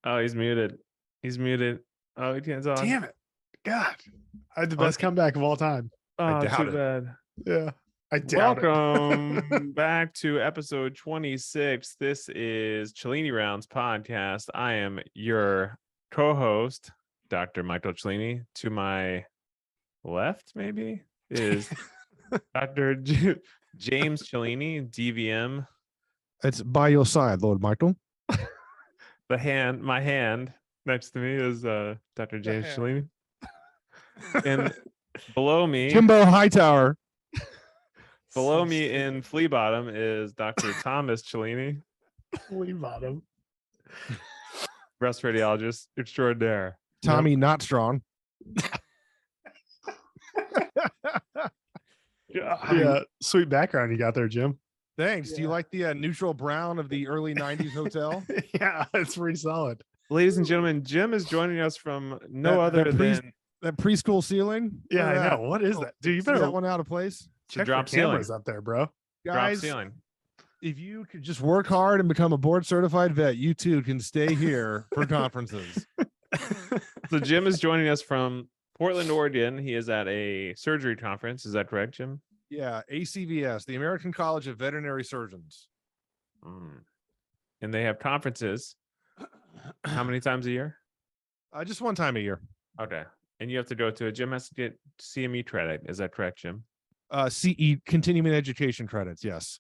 Oh, he's muted. He's muted. Oh, he can't talk. Damn it. God. I had the best comeback of all time. Oh, I doubt too it. bad. Yeah. I doubt Welcome back to episode 26. This is Cellini Rounds podcast. I am your co-host, Dr. Michael Cellini. To my left, maybe, is Dr. James Cellini, DVM. It's by your side, Lord Michael. My hand next to me is Dr. James Cellini. And below me, Jimbo Hightower. below me in Flea Bottom is Dr. Thomas Cellini, Flea Bottom. breast radiologist extraordinaire. Tommy Not Strong. Yeah, sweet background you got there, Jim. Thanks. Yeah. Do you like the neutral brown of the early 90s hotel? Yeah, it's pretty solid. Ladies and gentlemen, Jim is joining us from no other than That preschool ceiling? Yeah, Look at I that. know. What is that? Dude, you See better that one out of place? check drop the cameras up there, bro. drop Guys, ceiling. if you could just work hard and become a board certified vet, you too can stay here for conferences. So Jim is joining us from Portland, Oregon. He is at a surgery conference. Is that correct, Jim? Yeah, ACVS, the American College of Veterinary Surgeons. And they have conferences. How many times a year? Just one time a year. Okay. And you have to go to it. Jim has to get CME credit. Is that correct, Jim? CE, continuing education credits, yes.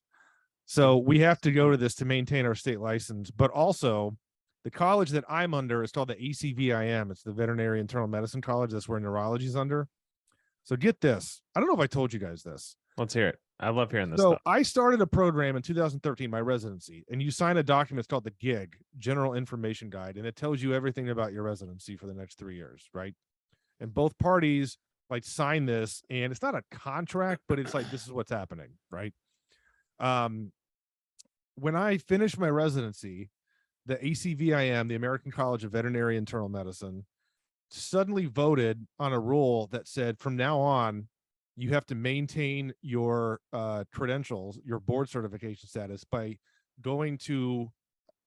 So we have to go to this to maintain our state license, but also the college that I'm under is called the ACVIM. It's the Veterinary Internal Medicine College. That's where neurology is under. So get this. I don't know if I told you guys this. Let's hear it. I love hearing this So stuff. I started a program in 2013, my residency, and you sign a document. It's called the GIG, General Information Guide, and it tells you everything about your residency for the next 3 years, right? And both parties like sign this, and it's not a contract, but it's like, this is what's happening, right? When I finished my residency, the ACVIM, the American College of Veterinary Internal Medicine, suddenly voted on a rule that said from now on, you have to maintain your credentials, your board certification status by going to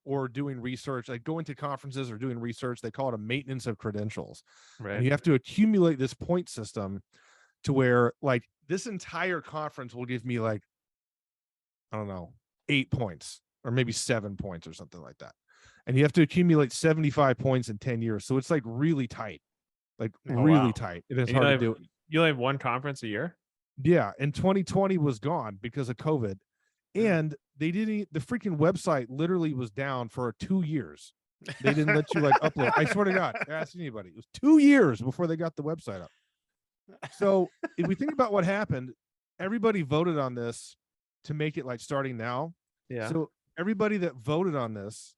or doing research, like going to conferences or doing research. They call it a maintenance of credentials. Right. And you have to accumulate this point system to where like this entire conference will give me like, I don't know, 8 points or maybe 7 points or something like that. And you have to accumulate 75 points in 10 years. So it's like really tight, like really tight. It is And hard to do. You only have one conference a year? Yeah. And 2020 was gone because of COVID. And they didn't, the freaking website literally was down for 2 years. They didn't let you like upload. I swear to God, ask anybody. It was 2 years before they got the website up. So if we think about what happened, everybody voted on this to make it like starting now. Yeah. So everybody that voted on this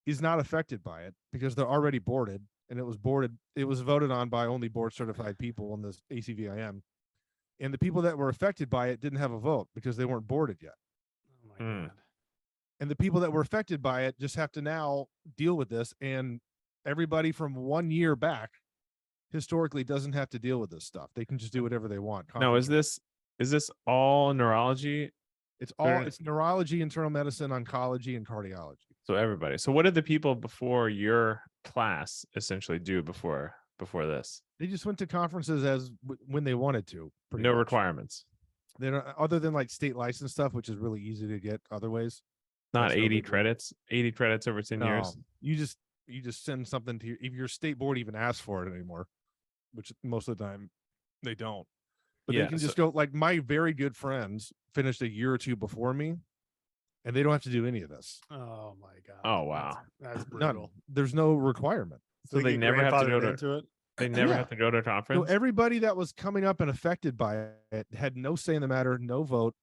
is not affected by it because they're already boarded, and it was voted on by only board certified people in this ACVIM. And the people that were affected by it didn't have a vote because they weren't boarded yet. Oh my God. And the people that were affected by it just have to now deal with this. And everybody from 1 year back historically doesn't have to deal with this stuff. They can just do whatever they want. No, is this all neurology? It's neurology, internal medicine, oncology, and cardiology. So everybody. So what did the people before your class essentially do before this? They just went to conferences when they wanted to. No requirements. They don't, other than like state license stuff, which is really easy to get other ways. Not That's no 80 big deal. credits. 80 credits over 10 years. You just send something to if your state board even asks for it anymore, which most of the time they don't. But Yeah, they can just go, like my very good friends finished a year or two before me, and they don't have to do any of this. Oh my God. Oh, wow. That's None. brutal. There's no requirement. So they get never have to go grandfathered to into it. They never Yeah. have to go to a So conference. everybody that was coming up and affected by it had no say in the matter, no vote,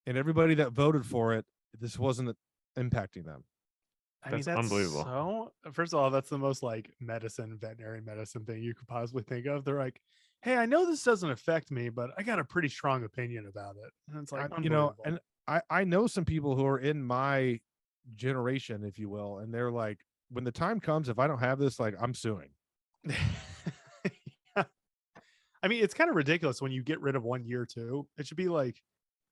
and everybody that voted for it, this wasn't impacting them. I mean, That's that's unbelievable. So, first of all, that's the most like veterinary medicine thing you could possibly think of. They're like, hey, I know this doesn't affect me, but I got a pretty strong opinion about it. And it's like, You know, unbelievable. and I know some people who are in my generation, if you will, and they're like, when the time comes, if I don't have this, like I'm suing. Yeah. I mean, it's kind of ridiculous when you get rid of 1 year too. It should be like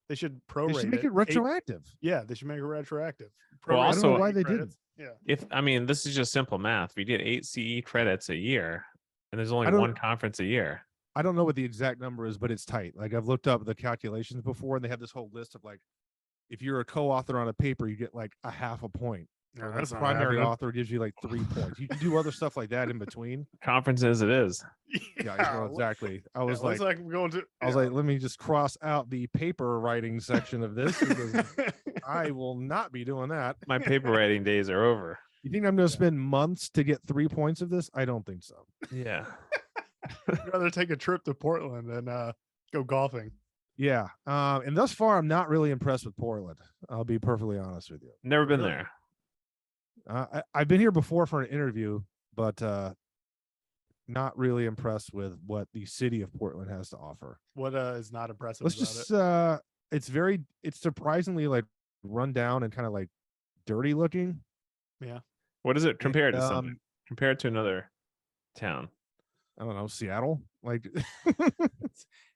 They should They prorate should make it Eight- retroactive. yeah, they should make it retroactive. Well, Prorate I don't know also- why CE they credits. Yeah. This is just simple math. We get 8 CE credits a year, and there's only I don't- one conference a year. I don't know what the exact number is, but it's tight. Like I've looked up the calculations before, and they have this whole list of like, if you're a co-author on a paper, you get like a half a point. No, Or that's the not primary happening. author gives you like 3 points. You can do other stuff like that in between. Conferences it is. Yeah, well, exactly. I was looks like, I'm going to. I was like, let me just cross out the paper writing section of this because I will not be doing that. My paper writing days are over. You think I'm going to spend months to get 3 points of this? I don't think so. Yeah. I'd rather take a trip to Portland and go golfing. Yeah. And thus far, I'm not really impressed with Portland. I'll be perfectly honest with you. Never been Really? there. I've been here before for an interview, but not really impressed with what the city of Portland has to offer. What is not impressive Let's about just it's surprisingly like run down and kind of like dirty looking. What is it compared to Um, something? Compared to another town. I don't know, Seattle. Like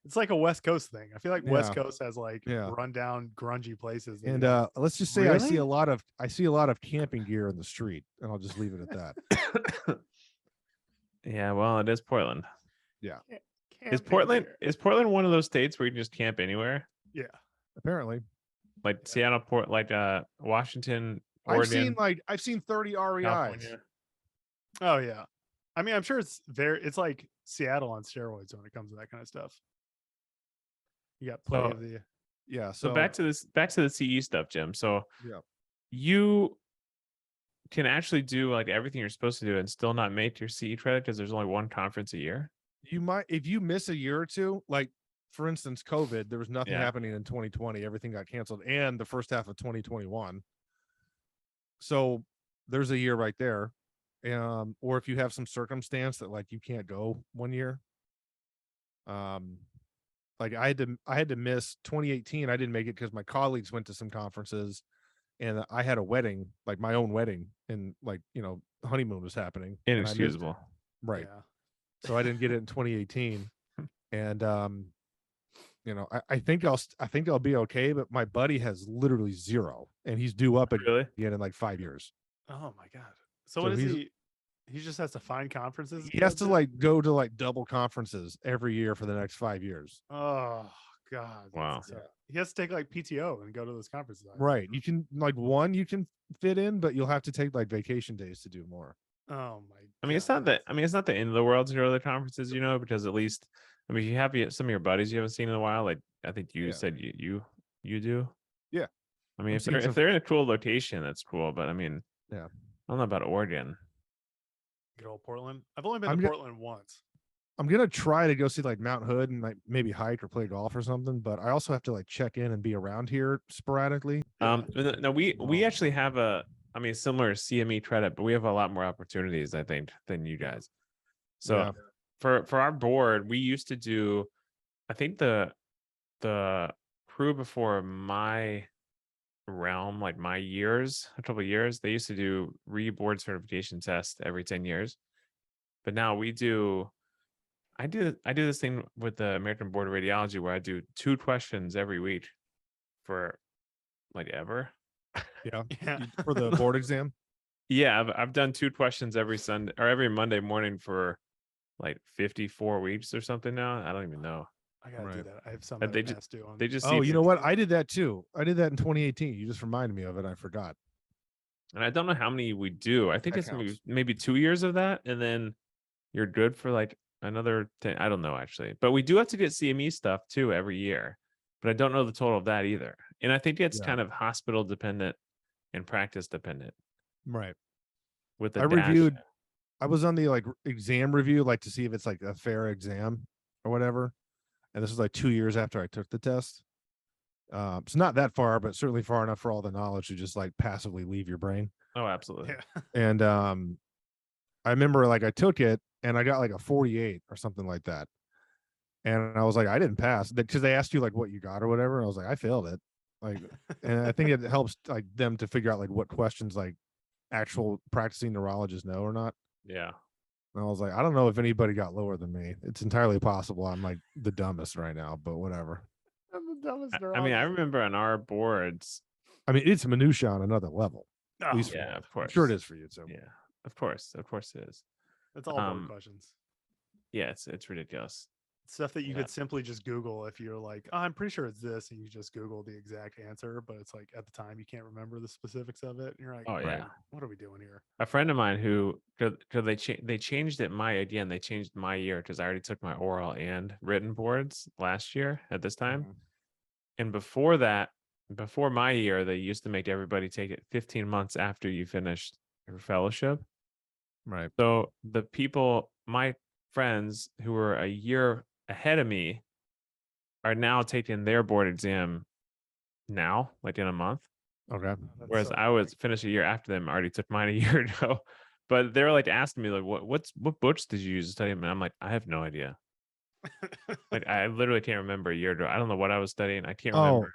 It's like a West Coast thing. I feel like West Yeah. Coast has like Yeah. rundown, grungy places. that you and don't- let's just say I see Really? a lot of camping gear in the street, and I'll just leave it at that. Yeah, well, it is Portland. Is Camping Portland gear. one of those states where you can just camp anywhere? Yeah. Apparently. Like Seattle, Washington, Oregon, I've seen 30 REIs. California. Oh yeah. I mean, I'm sure it's like Seattle on steroids when it comes to that kind of stuff. You got plenty So- of the Yeah. So back to the CE stuff, Jim. So Yeah. you can actually do like everything you're supposed to do and still not make your CE credit because there's only one conference a year. You might, if you miss a year or two, like for instance, COVID, there was nothing Yeah. happening in 2020. Everything got canceled, and the first half of 2021. So there's a year right there. Or if you have some circumstance that like you can't go 1 year. Like I had to miss 2018. I didn't make it because my colleagues went to some conferences, and I had a wedding, like my own wedding, and like the honeymoon was happening. and I missed it. Inexcusable. Right. Yeah. So I didn't get it in 2018, and I think I'll be okay. But my buddy has literally 0, and he's due up Really? again in like 5 years. Oh my god. So So what is he's- he? He just has to find conferences. He has to like go to like double conferences every year for the next 5 years. Oh god. that's Wow. insane. He has to take like PTO and go to those conferences. Right. You can like one you can fit in, but you'll have to take like vacation days to do more. Oh my. I mean, it's not God. the end of the world to go to the conferences, because at least, you have some of your buddies you haven't seen in a while. Like I think you Yeah. said you do. Yeah. I mean, I'm if seeing some- they're in a cool location, that's cool. But Yeah. I don't know about Oregon. Good old Portland. I've only been I'm to go- Portland once. I'm gonna try to go see like Mount Hood and like maybe hike or play golf or something, but I also have to like check in and be around here sporadically. No, we actually have similar CME credit, but we have a lot more opportunities, I think, than you guys. So Yeah. for our board, we used to do, I think the crew before my realm, like my years, a couple of years, they used to do re-board certification test every 10 years. But now I do this thing with the American Board of Radiology where I do 2 questions every week for like ever. Yeah. Yeah. For the board exam. Yeah, I've done 2 questions every Sunday or every Monday morning for like 54 weeks or something now. I don't even know. I gotta do Right. that. I have some But that past due on. They just Oh, see you know what? I did that too. I did that in 2018. You just reminded me of it. I forgot. and I don't know how many we do. I think That it's counts. maybe 2 years of that, and then you're good for like another 10. I don't know actually, but we do have to get CME stuff too every year. But I don't know the total of that either. And I think it's Yeah. kind of hospital dependent and practice dependent Right. with the I dash. reviewed. I was on the like exam review, like to see if it's like a fair exam or whatever. And this was like 2 years after I took the test. It's not that far, but certainly far enough for all the knowledge to just like passively leave your brain. Oh, absolutely. Yeah. And I remember like I took it and I got like a 48 or something like that. And I was like, I didn't pass because they asked you like what you got or whatever. And I was like, I failed it. Like, and I think it helps like them to figure out like what questions like actual practicing neurologists know or not. Yeah. And I was like, I don't know if anybody got lower than me. It's entirely possible I'm like the dumbest right now, but whatever. I'm the dumbest I mean, I neurologist. remember on our boards. I mean, it's minutia on another level. Oh, least Yeah, of course. I'm sure it is for you. So Yeah, of course it is. That's all board questions. Yeah, it's ridiculous. Stuff that you Yeah. could simply just Google if you're like, oh, I'm pretty sure it's this, and you just Google the exact answer, but it's like at the time you can't remember the specifics of it. And you're like, Oh yeah. what are we doing here? A friend of mine who, because they changed it they changed my year because I already took my oral and written boards last year at this time. Mhm. And before that, before my year, they used to make everybody take it 15 months after you finished your fellowship. Right. So the people, my friends who were a year ahead of me, are now taking their board exam now, like in a month. Okay. Whereas I was finished a year after them, I already took mine a year ago. But they're like asking me like, what books did you use to study them? And I'm like, I have no idea. Like I literally can't remember a year ago. I don't know what I was studying. I can't remember.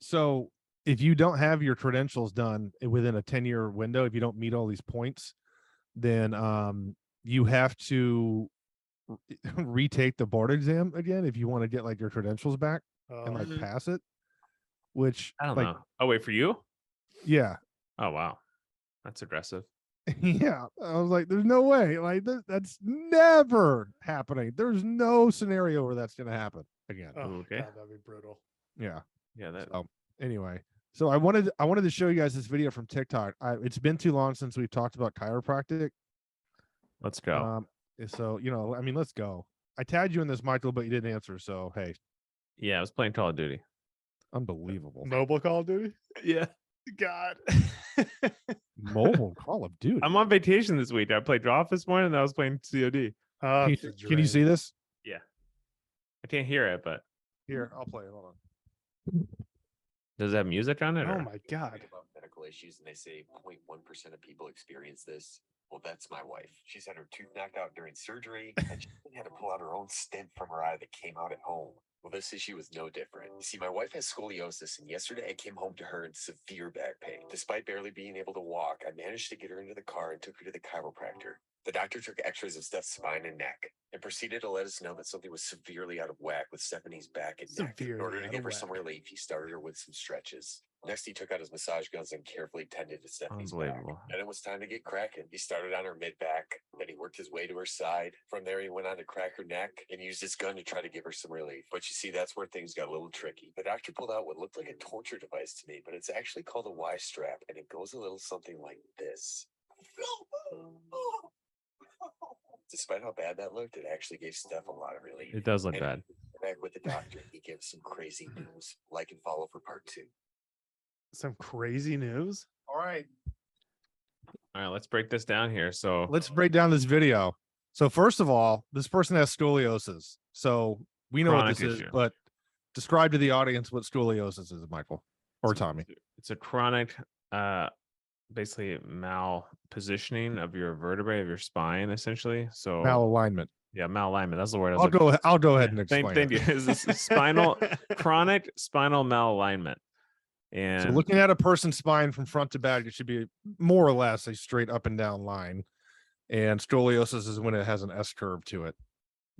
So if you don't have your credentials done within a 10-year window, if you don't meet all these points, then you have to retake the board exam again if you want to get like your credentials back and like pass it. Which I don't like, know. Oh, wait, for you? Yeah. Oh wow. That's aggressive. Yeah. I was like, there's no way. Like that's never happening. There's no scenario where that's gonna happen again. Oh, Okay. God, that'd be brutal. Yeah. Yeah, that So anyway, so I wanted to show you guys this video from TikTok. It's been too long since we've talked about chiropractic. let's go. So I mean, let's go. I tagged you in this, Michael, but you didn't answer. So hey, Yeah, I was playing Call of Duty. unbelievable. Mobile Call of Duty? Yeah. God. Mobile Call of Duty. I'm on vacation this week. I played Draw this morning and I was playing COD. Can you see this? Yeah. I can't hear it, but Here, I'll play it. Hold on. does it have music on it? Oh or- my God. About medical issues, and they say 0.1% of people experience this. Well, that's my wife. She's had her tooth knocked out during surgery, and she had to pull out her own stent from her eye that came out at home. Well, this issue was no different. You see, my wife has scoliosis, and yesterday I came home to her in severe back pain. Despite barely being able to walk, I managed to get her into the car and took her to the chiropractor. The doctor took x-rays of Steph's spine and neck and proceeded to let us know that something was severely out of whack with Stephanie's back and neck. In order to give her some relief, he started her with some stretches. Next, he took out his massage guns and carefully tended to Stephanie's back. Unbelievable. Then it was time to get cracking. He started on her mid-back, then he worked his way to her side. From there, he went on to crack her neck and used his gun to try to give her some relief. But you see, that's where things got a little tricky. The doctor pulled out what looked like a torture device to me, but it's actually called a Y-strap, and it goes a little something like this. Despite how bad that looked, it actually gave Steph a lot of relief. It does look And bad. back with the doctor, he gives some crazy news. Like and follow for part 2. Some crazy news. All right. All right, let's break this down here. So Let's break down this video. So first of all, this person has scoliosis. So we know what Chronic this is, issue. but describe to the audience what scoliosis is, Michael or Tommy. it's a chronic basically malpositioning of your vertebrae of your spine, essentially. So Malalignment. yeah, malalignment. That's the word. I was I'll go ahead and Thank explain. you. Is this chronic spinal malalignment? And So looking at a person's spine from front to back, it should be more or less a straight up and down line. And scoliosis is when it has an S curve to it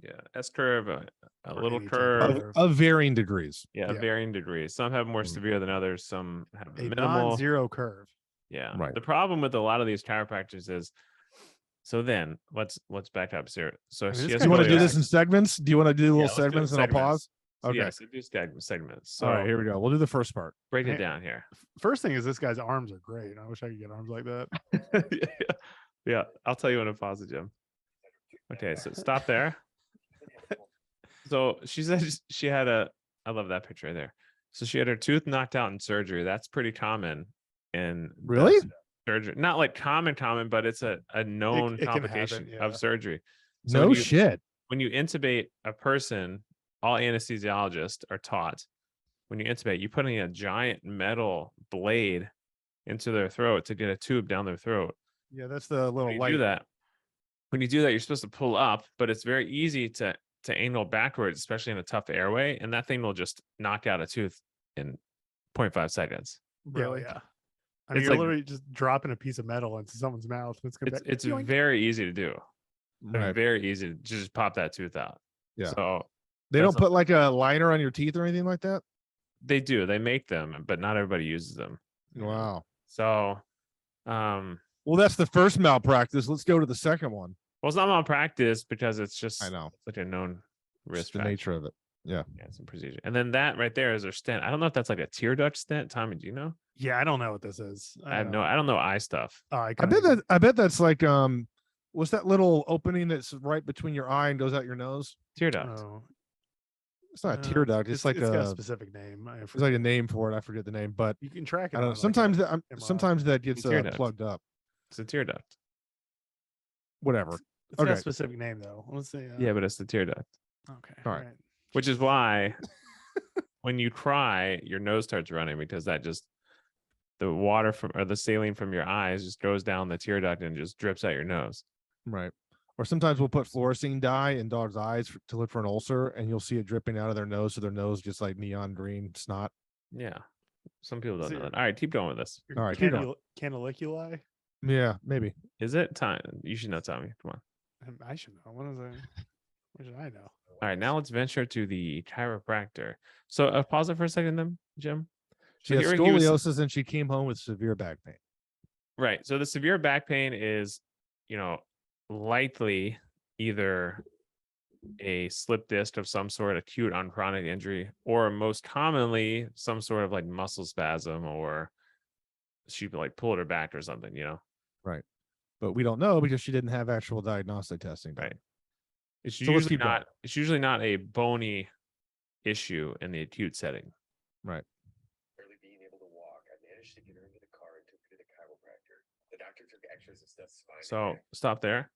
yeah, S curve, a Or little any type curve. of- of varying degrees. Yeah, Yeah. varying degrees. Some have more Mm. severe than others. Some have A minimal. non-zero curve. Yeah. Right. The problem with a lot of these chiropractors is, so then let's back up here. So I mean, she this has Do you want to do scoliosis. this in segments? Do you want to do little let's do it in segments and I'll pause? So, Okay. yeah, so do segments. So All right, here we go. We'll do the first part. break it Hey. down here. First thing is this guy's arms are great. I wish I could get arms like that. yeah, I'll tell you when to pause it, Jim. Okay, so stop there. So she said she had I love that picture right there. So she had her tooth knocked out in surgery. That's pretty common in the Really? surgery. Not like common, but it's a known it can happen, complication yeah. of surgery. So No when you- shit. When you intubate a person, all anesthesiologists are taught when you intubate, you put in a giant metal blade into their throat to get a tube down their throat. Yeah, that's the little When you light. do that, you're supposed to pull up, but it's very easy to angle backwards, especially in a tough airway, and that thing will just knock out a tooth in 0.5 seconds. Really? Yeah. I mean, It's you're like- literally just dropping a piece of metal into someone's mouth. And it's gonna It's be like, yoink. very easy to do. I mean, Right. very easy to just pop that tooth out. Yeah. So They That's don't put like a liner on your teeth or anything like that. They do. They make them, but not everybody uses them. Wow. So, Well, that's the first malpractice. Let's go to the second one. well, it's not malpractice because it's just I know. it's like a known risk Just the factor. nature of it. Yeah. Yeah, it's a procedure. And then that right there is their stent. I don't know if that's like a tear duct stent. Tommy, do you know? Yeah, I don't know what this is. I don't know eye stuff. I I bet that's like what's that little opening that's right between your eye and goes out your nose? Tear duct. Oh, It's not a tear duct. It's like it's got a a specific name. there's like a name for it. I forget the name, but You can track it. I don't know. on, like, Sometimes a that MRI. sometimes that gets Tear duct. plugged up. It's a tear duct. Whatever. It's got Okay. a specific name though. Let's see. Yeah, but it's the tear duct. Okay. all right. Which is why when you cry, your nose starts running because that just the water from or the saline from your eyes just goes down the tear duct and just drips out your nose. Right. Or sometimes we'll put fluorescein dye in dogs' eyes to look for an ulcer, and you'll see it dripping out of their nose, so their nose just like neon green snot. Yeah. Some people don't Is know it- that. All right, keep going with this. All right, keep going. Canaliculi. Yeah, maybe. Is it time? You should know, Tommy. Come on. I should know. What is it? What should I know? All right, now let's venture to the chiropractor. So pause it for a second, then, Jim. She has here he was- scoliosis, and she came home with severe back pain. Right. So the severe back pain is, likely either a slip disc of some sort, acute on chronic injury, or most commonly some sort of like muscle spasm, or she like pulled her back or something. But we don't know because she didn't have actual diagnostic testing. Right. It's So let's usually keep going. not. It's usually not a bony issue in the acute setting. Right. Barely being able to walk, I managed to get her into the car and took her to the chiropractor. The doctor took x-rays of Steph's spine. and So back. stop there.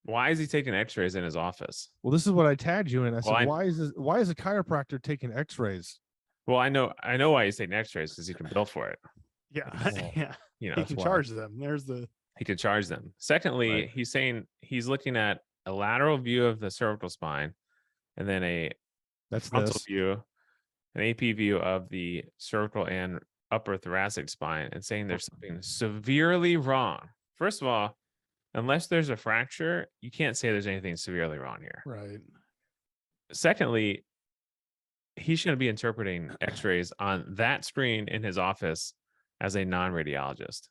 Why is he taking X-rays in his office? Well, this is what I tagged you in. I said, Well, why is a chiropractor taking X-rays? Well, I know why he's taking X-rays because he can bill for it. Yeah. Well, Yeah. You know, He that's can why. charge them. There's the. he could charge them. Secondly, Right. he's saying he's looking at a lateral view of the cervical spine, and then a That's frontal this. view, an AP view of the cervical and upper thoracic spine, and saying there's something severely wrong. First of all, unless there's a fracture, you can't say there's anything severely wrong here. Right. Secondly, he shouldn't be interpreting X-rays on that screen in his office as a non-radiologist.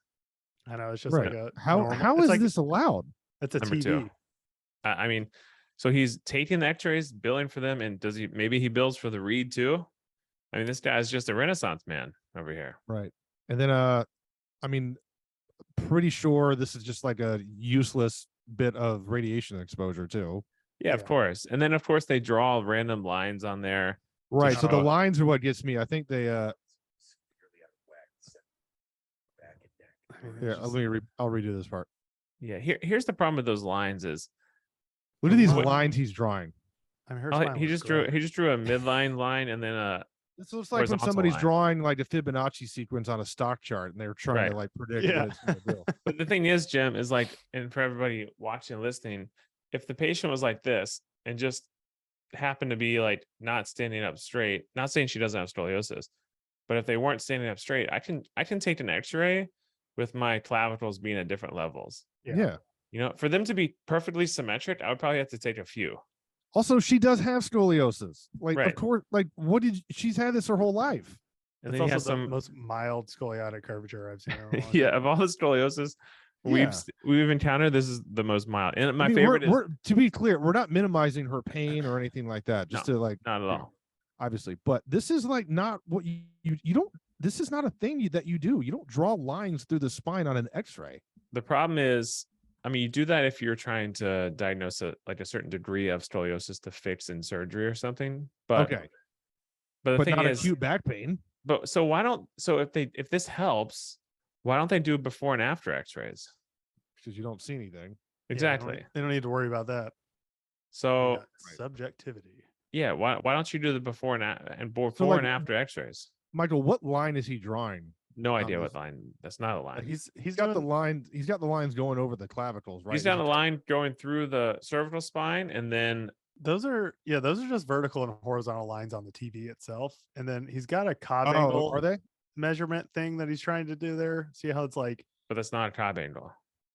I know. It's just Right. like a. How normal- how it's is like, this allowed? It's a Number TV. two. I mean, so he's taking the X-rays, billing for them, and maybe he bills for the read too? I mean, this guy's just a Renaissance man over here. Right. And then I mean, pretty sure this is just like a useless bit of radiation exposure too. Yeah, of Yeah. course. And then of course they draw random lines on there. Right. So the show- lines are what gets me. I think they Severely out of whack. Back and neck. I mean, it's yeah, just- I'll redo this part. Yeah, here's the problem with those lines is Look at these What- lines he's drawing. I mean, her oh, spine he looks just great. drew a midline line and then This looks like when Horizontal somebody's line. drawing like a Fibonacci sequence on a stock chart and they're trying Right. to like predict Yeah. what it's going to do. but the thing is, Jim, is like, and for everybody watching and listening, if the patient was like this and just happened to be like not standing up straight, not saying she doesn't have scoliosis, but if they weren't standing up straight, I can take an X-ray with my clavicles being at different levels. Yeah. Yeah. For them to be perfectly symmetric, I would probably have to take a few. Also, she does have scoliosis. Like, Right. of course, like she's had this her whole life. And It's then he also has the some, most mild scoliotic curvature I've seen. In a long yeah, time. of all the scoliosis Yeah. we've encountered, this is the most mild. And my I mean, favorite is we're to be clear, we're not minimizing her pain or anything like that. Just to like, not at all. obviously, but this is like not what you don't. This is not a thing that you do. You don't draw lines through the spine on an X-ray. The problem is, I mean, you do that if you're trying to diagnose a certain degree of scoliosis to fix in surgery or something. But Okay, but the but thing not is, acute back pain. but so why don't if this helps, why don't they do before and after X-rays? Because you don't see anything. Yeah, Exactly. they don't need to worry about that. They So got subjectivity. yeah, why don't you do the before and before like, and after X-rays? Michael, what line is he drawing? No idea this- what line. That's not a line. He's Got the doing- line. He's got the lines going over the clavicles, right? He's got a line going through the cervical spine, and then those are just vertical and horizontal lines on the TV itself. And then he's got a cob Oh, angle are they? measurement thing that he's trying to do there. See how it's like but that's not a Cobb angle.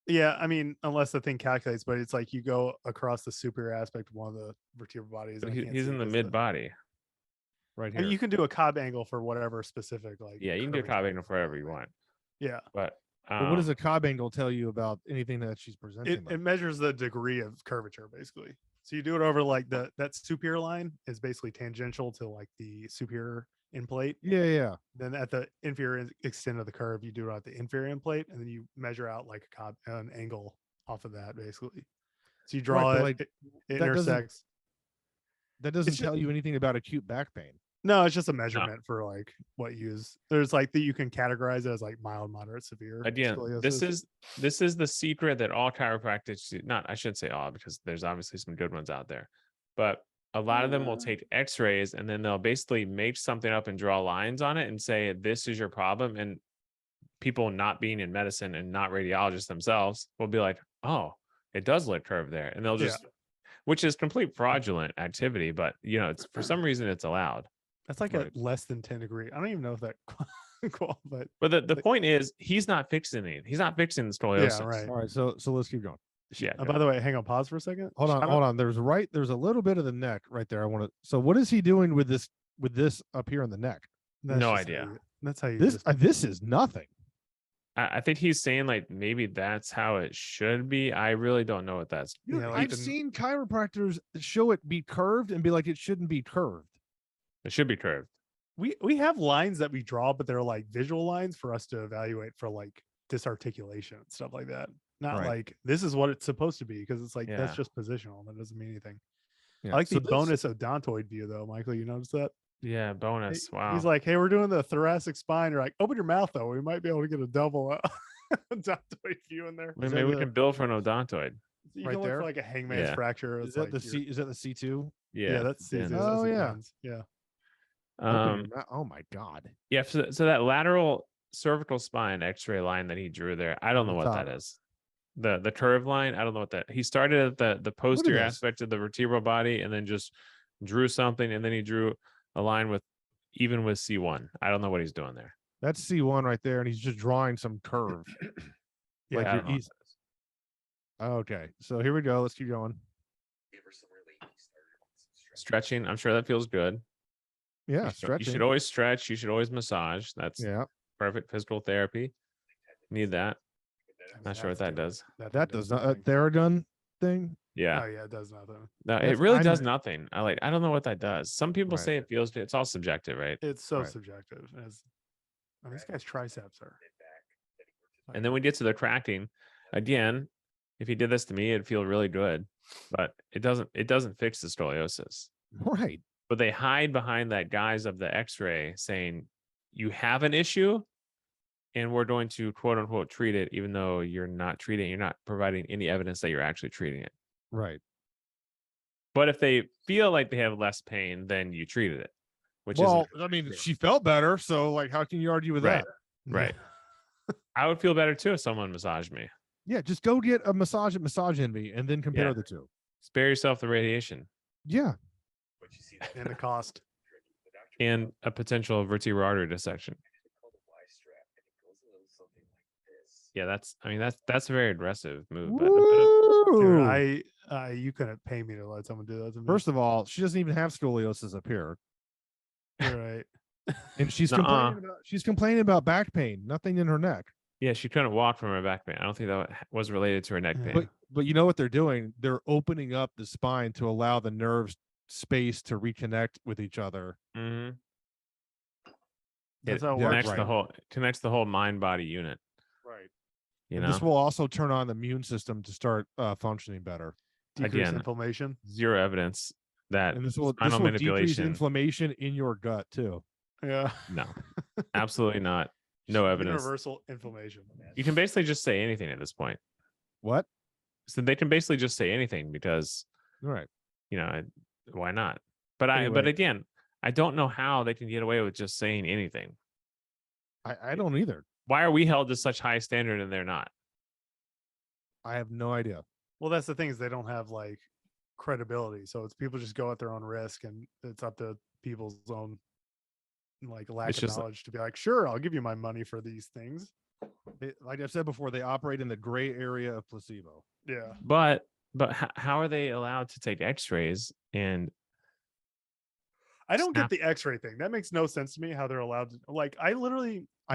Yeah, I mean, unless the thing calculates, but it's like you go across the superior aspect of one of the vertebral bodies. But I can't he's see in the 'cause mid body. right I mean, here. you can do a Cobb angle for whatever specific Yeah, you can do a curvature Cobb you angle for want, whatever you want. Yeah, But But what does a Cobb angle tell you about anything that she's presenting? it measures the degree of curvature basically. So you do it over like that superior line is basically tangential to like the superior end plate. yeah. Then at the inferior extent of the curve, you do it at the inferior end plate, and then you measure out like an angle off of that basically. So you draw Right, but, it, like, it that doesn't intersects. that doesn't It's tell you anything about acute back pain. No, it's just a measurement for like what you use. There's like that you can categorize it as like mild, moderate, severe. again, scoliosis. this is the secret that all chiropractors do. Not, I shouldn't say all, because there's obviously some good ones out there, but a lot of them will take x-rays and then they'll basically make something up and draw lines on it and say this is your problem, and people not being in medicine and not radiologists themselves will be like, oh, it does look curved there, and they'll just which is complete fraudulent activity, but you know, it's for some reason it's allowed. That's like Right. a less than 10 degree. I don't even know if that but But the point is, he's not fixing it. He's not fixing the scoliosis. yeah, right. All right, so let's keep going. Yeah. By the way, hang on, pause for a second. Hold on. There's a little bit of the neck right there. I want to. So what is he doing with this up here in the neck? No idea. That's how you This is nothing. I think he's saying like maybe that's how it should be. I really don't know what that's. Yeah, like I've the- seen chiropractors show it be curved and be like, it shouldn't be curved. It should be curved. we have lines that we draw, but they're like visual lines for us to evaluate for like disarticulation and stuff like that. Not Right. like this is what it's supposed to be, because it's like Yeah. that's just positional. That doesn't mean anything. Yeah. I like so the bonus odontoid view though, Michael. You notice that? Yeah, bonus. Wow. He's like, hey, we're doing the thoracic spine. You're like, open your mouth though. We might be able to get a double odontoid view in there. Maybe we can build for an odontoid. You right can look there? for like a hangman's Yeah. fracture. Is It's that like the C? Is that the C2? Yeah. that's then. easy. Oh, That's yeah. lines. Yeah. Oh my God. Yeah. So that lateral cervical spine X-ray line that he drew there, I don't know what that Top. is. The curve line, I don't know what that. He started at the posterior this. aspect of the vertebral body and then just drew something, and then he drew a line with C1. I don't know what he's doing there. That's C1 right there, and he's just drawing some curve. Yeah, Like I don't know what he's okay. So here we go. Let's keep going. Give her some relief. He started on some stretching. I'm sure that feels good. Yeah, You stretching. should always stretch. You should always massage. That's Yeah, perfect physical therapy. Need that. Not sure what that does. that does not Theragun thing. Yeah. Oh yeah, it does nothing. No, it That's- really I'm- does nothing. I don't know what that does. Some people Right. say it feels good. It's all subjective, right? It's so Right. subjective. This guy's triceps are. And then we get to the cracking. Again, if he did this to me, it'd feel really good. But it doesn't fix the scoliosis. Right. But they hide behind that guise of the X-ray saying you have an issue and we're going to quote unquote treat it, even though you're not treating, you're not providing any evidence that you're actually treating it. Right. But if they feel like they have less pain, then you treated it, which Well, is I mean, she felt better, so like, how can you argue with right. that? Right. I would feel better too if someone massaged me. Yeah, just go get a massage at Massage Envy and then compare Yeah. the two. Spare yourself the radiation Yeah. But you see that And the cost. the doctor and a potential vertebral artery dissection. called a Y strap, and it goes a little something like this. Yeah, that's a very aggressive move. But Dude, Woo! you couldn't pay me to let someone do that to me. First of all, she doesn't even have scoliosis up here, You're right. and she's Nuh-uh. complaining about back pain. Nothing in her neck. yeah, she couldn't walk from her back pain. I don't think that was related to her neck Yeah. pain. But you know what they're doing? They're opening up the spine to allow the nerves space to reconnect with each other. Mhm. That's It how it connects works. the whole mind body unit. Right. You And know, this will also turn on the immune system to start functioning better. Decrease Again, inflammation. zero evidence that And this will spinal decrease manipulation. inflammation in your gut too. Yeah. No, absolutely not. No evidence. Universal inflammation. You can basically just say anything at this point. What? So they can basically just say anything because, All right. you know, why not? But but Anyway. again, I don't know how they can get away with just saying anything. I don't either. Why are we held to such high standard and they're not? I have no idea. Well, that's the thing, is they don't have like credibility. So it's people just go at their own risk, and it's up to people's own like lack It's of just- knowledge to be like, sure, I'll give you my money for these things. Like I said before, they operate in the gray area of placebo. Yeah. But how are they allowed to take X-rays and I don't snap? get the X-ray thing. That makes no sense to me. How they're allowed to like. I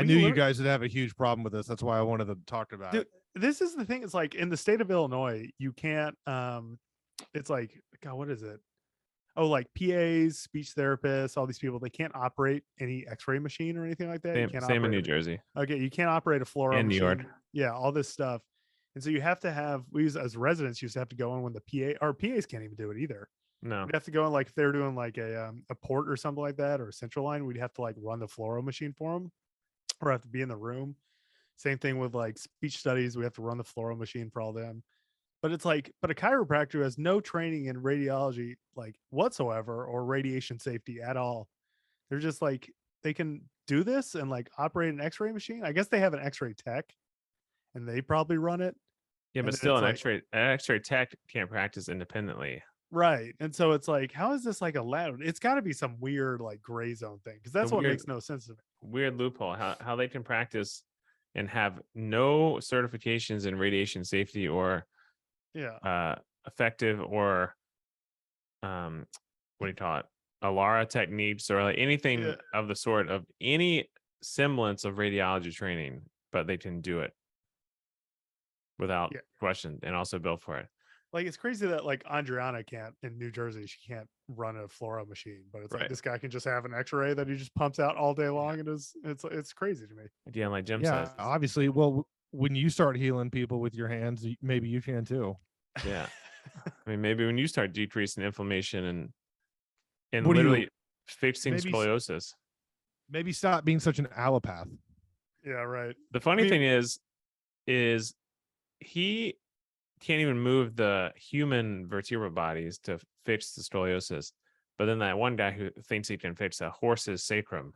knew you guys would have a huge problem with this. That's why I wanted to talk about Dude, it. this is the thing. It's like in the state of Illinois, you can't. It's like God. What is it? Oh, like PAs, speech therapists, all these people. They can't operate any X-ray machine or anything like that. You can't Same in New operate. Jersey Okay, you can't operate a fluoro and New machine. York. Yeah, all this stuff. And so you have to have. We use as residents. You used to have to go in when the PA. Our PAs can't even do it either. No. We'd have to go in like if they're doing like a port or something like that or a central line. We'd have to like run the fluoro machine for them, or have to be in the room. Same thing with like speech studies. We have to run the fluoro machine for all them. But it's like, but a chiropractor has no training in radiology like whatsoever or radiation safety at all. They're just like they can do this and like operate an X-ray machine. I guess they have an X-ray tech, and they probably run it. Yeah, And but then still, it's an X-ray tech can't practice independently. Right. And so it's like, how is this like allowed? It's got to be some weird like gray zone thing because that's what weird- makes no sense to me. Weird loophole. How they can practice and have no certifications in radiation safety or Yeah. effective or what do you call it? ALARA techniques or like anything Yeah. of the sort of any semblance of radiology training, but they can do it without Yeah. question and also bill for it. Like it's crazy that like Andriana can't in New Jersey, she can't run a fluoro machine, but it's Right. like this guy can just have an X-ray that he just pumps out all day long, and it's crazy to me. Again, like Jim Yeah, says, obviously. Well, when you start healing people with your hands, maybe you can too. yeah. I mean, maybe when you start decreasing inflammation and What do you- literally fixing maybe- scoliosis. Maybe stop being such an allopath. Yeah, right. The funny mean- thing is he can't even move the human vertebral bodies to fix the scoliosis. But then that one guy who thinks he can fix a horse's sacrum.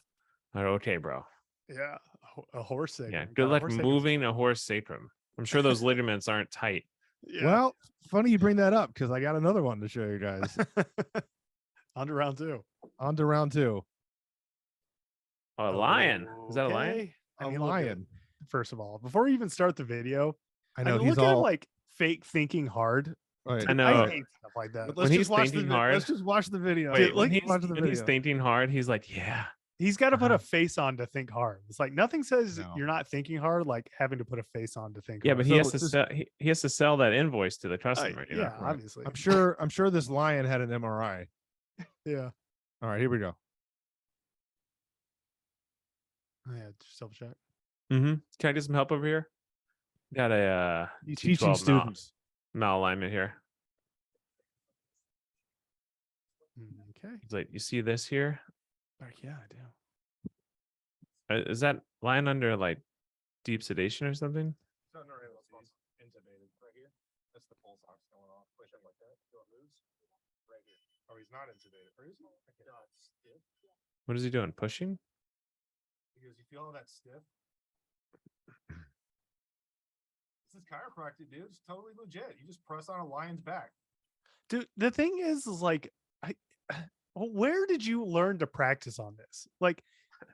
Like, okay, bro. Yeah, a horse sacrum. Yeah, God, good a luck horse sacrum's- moving a horse sacrum. I'm sure those ligaments aren't tight. Yeah. Well, funny you bring that up because I got another one to show you guys. On to round two. On to round two. Oh, a lion. Is that a lion? Okay. I A mean, look at it. lion. First of all, before we even start the video, I know mean, he's look at him all. like fake thinking hard. Right. I know. I hate stuff like that. But When let's he's just watch thinking the hard- Let's just watch the video. Wait, like, watch the when he's video. thinking hard, he's like, yeah. He's got to put Uh-huh. a face on to think hard. It's like nothing says No. you're not thinking hard like having to put a face on to think Yeah, hard. but So he has to just- sell he has to sell that invoice to the customer. You know? yeah, obviously. I'm sure this lion had an MRI. Yeah. All right, here we go. Yeah, self check. Mm-hmm. Can I get some help over here? Got a He's T12 teaching students. malalignment here. Okay. He's like, you see this here? Like, yeah, I do. Is that lying under like deep sedation or something? Intubated right here. That's the pulse ox going off. Push up like that. So it moves. Right here. Oh, he's not intubated. Or is he? Okay. No, it's stiff. What is he doing? Pushing? Because you feel all that stiff. This is chiropractic, dude. It's totally legit. You just press on a lion's back. Dude, the thing is like where did you learn to practice on this? Like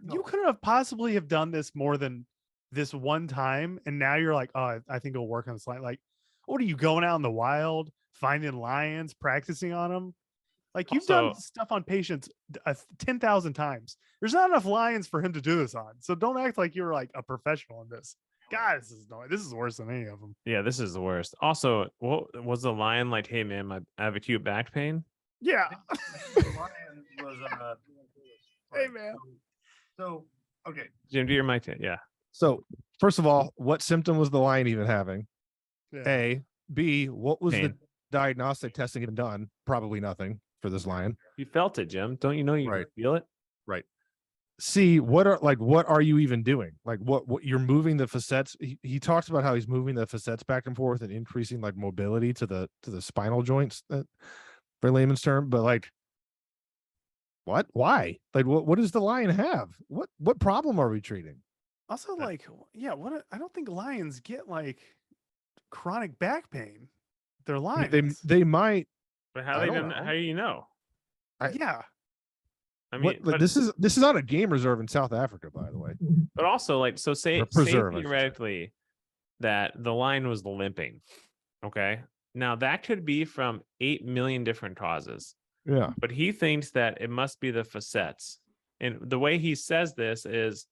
you No. couldn't have possibly have done this more than this one time, and now you're like, oh, I think it'll work on this lion. Like, what are you going out in the wild, finding lions, practicing on them? Like you've done Also- stuff on patients 10,000 times. There's not enough lions for him to do this on. So don't act like you're like a professional in this. God, this is annoying. This is worse than any of them. Yeah, this is the worst. Also, what was the lion like? Hey man, I have acute back pain. Yeah. The lion was Hey, man. So okay. Jim, do your mic. Yeah. So first of all, what symptom was the lion even having? Yeah. A. B. What was the Pain. diagnostic testing even done? Probably nothing for this lion. You felt it, Jim. Don't you know you Right. feel it? C. What are you even doing? Like what you're moving the facets. He talks about how he's moving the facets back and forth and increasing like mobility to the spinal joints, for layman's term. But like, what? Why? Like, what does the lion have? What problem are we treating? Also, like, yeah, I don't think lions get like chronic back pain. They're I lions. mean, they might. But how I they don't don't, know. how do you know? yeah. I mean, What, but this is on a game reserve in South Africa, by the way. But also, like, so say preserve, I should say. theoretically that the line was limping. Okay. Now that could be from 8 million different causes, Yeah. but he thinks that it must be the facets. And the way he says this is,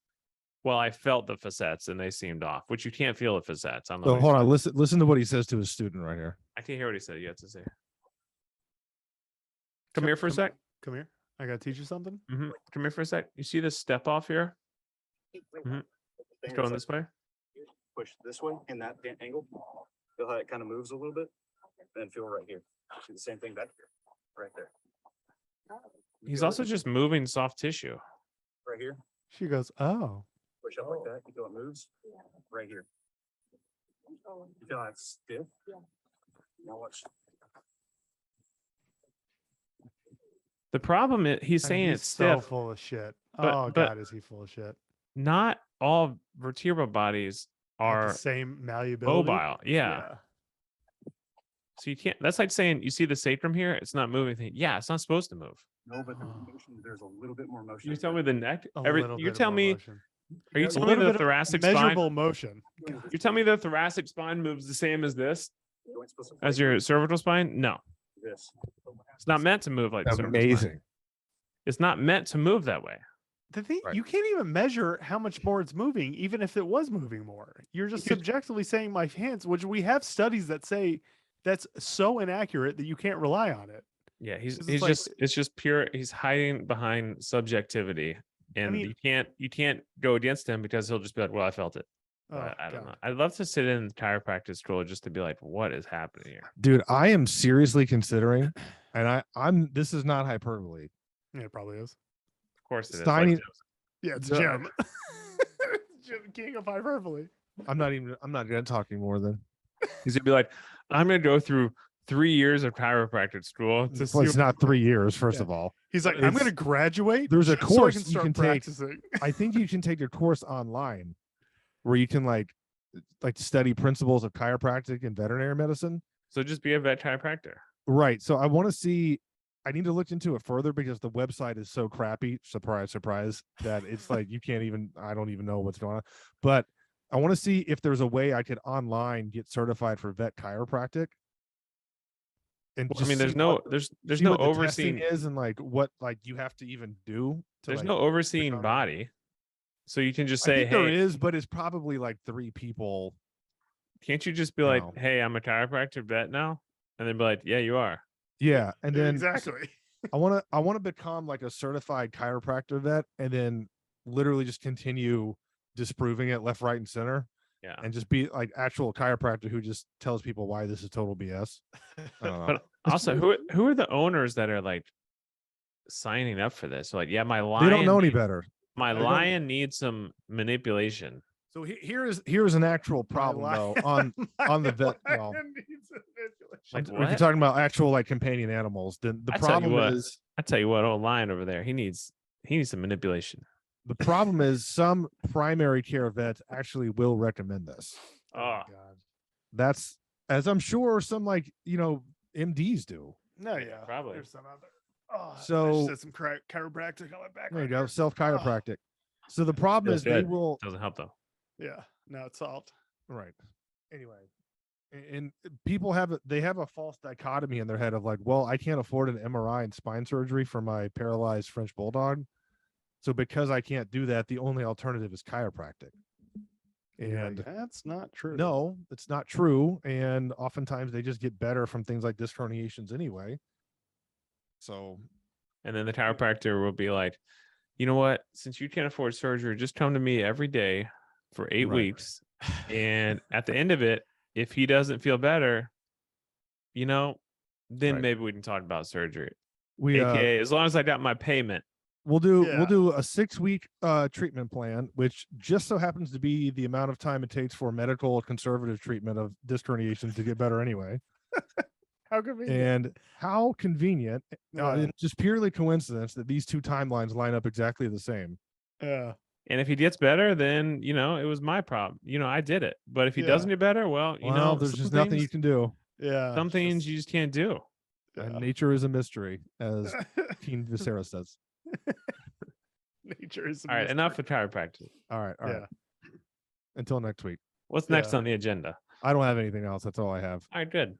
well, I felt the facets and they seemed off, which you can't feel the facets. I'm So hold on, listen to what he says to his student right here. I can't hear what he said. You have to say. Come here for a sec. Come here. I gotta teach you something. Come here for a sec. You see this step off here? It's going this way. Push this way in that angle. Feel how it kind of moves a little bit. Then feel right here. Do the same thing back here. Right there. He's also just moving soft tissue. Right here. She goes, oh. Push up like that. You feel it moves. Right here. You feel how it's stiff? Yeah. Now watch. The problem is he's saying He's it's so stiff. full of shit. But- God, is he full of shit? Not all vertebral bodies Have are the same malleability. mobile. Yeah. So you can't. That's like saying you see the sacrum here. It's not moving. Yeah, it's not supposed to move. No, but the motion, there's a little bit more motion. You tell me the neck. A Every little you bit tell more me. motion. Are you A telling me little the bit of thoracic measurable spine? motion. You tell me the thoracic spine moves the same as this, Joint's supposed to as flex your cervical spine? No, this. it's not meant to move like the cervical spine. Amazing. It's not meant to move that way. The thing Right. you can't even measure how much more it's moving, even if it was moving more. You're just subjectively saying my hands, which we have studies that say that's so inaccurate that you can't rely on it. Yeah, he's It's he's like- just it's just pure. He's hiding behind subjectivity, and mean- you can't go against him because he'll just be like, "Well, I felt it." Oh, But I don't God. know. I'd love to sit in chiropractic school just to be like, "What is happening here?" Dude, I am seriously considering, and I'm this is not hyperbole. Yeah, it probably is. Of course, it is. Steiny- Like, Yeah, it's No. Jim. Jim King of hyperbole. I'm not gonna talk anymore then. he's gonna be like, "I'm gonna go through 3 years of chiropractic school to see." Well, it's not 3 years, first Yeah. of all. He's like, I'm It's- going to graduate. there's a just so I course can you start can take. practicing. I think you can take a course online where you can like study principles of chiropractic and veterinary medicine. So just be a vet chiropractor. Right. So I want to see. I need to look into it further because the website is so crappy. Surprise, surprise. That it's like you can't even. I don't even know what's going on. But I want to see if there's a way I could online get certified for vet chiropractic. And Well, I just mean, there's see no what- there's see no what the testing overseeing. is and like what like you have to even do. To, There's like, no overseeing on it. body, so you can just I say, think there "Hey, is, but it's probably like 3 people. can't you just be like, No. hey, I'm a chiropractor vet now," and then be like, "Yeah, you are." Yeah, and then Exactly. I want to become like a certified chiropractor vet, and then literally just continue disproving it left, right, and center, Yeah. and just be like actual chiropractor who just tells people why this is total BS. I don't know. But also, who are the owners that are like signing up for this? Like, yeah, my lion. They don't know any better. My They don't- lion needs some manipulation. So here's an actual problem though on the vet. Well, Like, if you're what? talking about actual like companion animals, then the I tell you problem what. is I tell you what, old lion over there, he needs some manipulation. the problem is some primary care vets actually will recommend this. Oh, God. That's as I'm sure some like MDs do. No, yeah. probably. There's some other. Oh, I So- just did some chiropractic on my back. There you right go, here. self chiropractic. So the problem Feels is they good. will doesn't help though. Yeah. No, it's solved. right. Anyway, and people have a false dichotomy in their head of like, well, I can't afford an MRI and spine surgery for my paralyzed French bulldog, so because I can't do that, the only alternative is chiropractic. And That's not true. no, it's not true. And oftentimes they just get better from things like disc herniations anyway. So And then the chiropractor will be like, you know what? Since you can't afford surgery, just come to me every day for 8 Right. weeks. And at the end of it, if he doesn't feel better, then Right. maybe we can talk about surgery. we AKA, as long as I got my payment. we'll do Yeah. we'll do a 6-week treatment plan, which just so happens to be the amount of time it takes for medical conservative treatment of disc herniations to get better anyway. How convenient. And how convenient, Yeah. it's just purely coincidence that these two timelines line up exactly the same. Yeah. And if he gets better, then it was my problem. I did it. But if he Yeah. doesn't get better, well, There's some just nothing you things- can do. Yeah. Some things you just can't do. And nature is a mystery, as Teen Viserys says. teachers. and All right, Mr. enough with chiropractic. All right. All right. Yeah. Until next week. What's next Yeah. on the agenda? I don't have anything else. That's all I have. All right, good.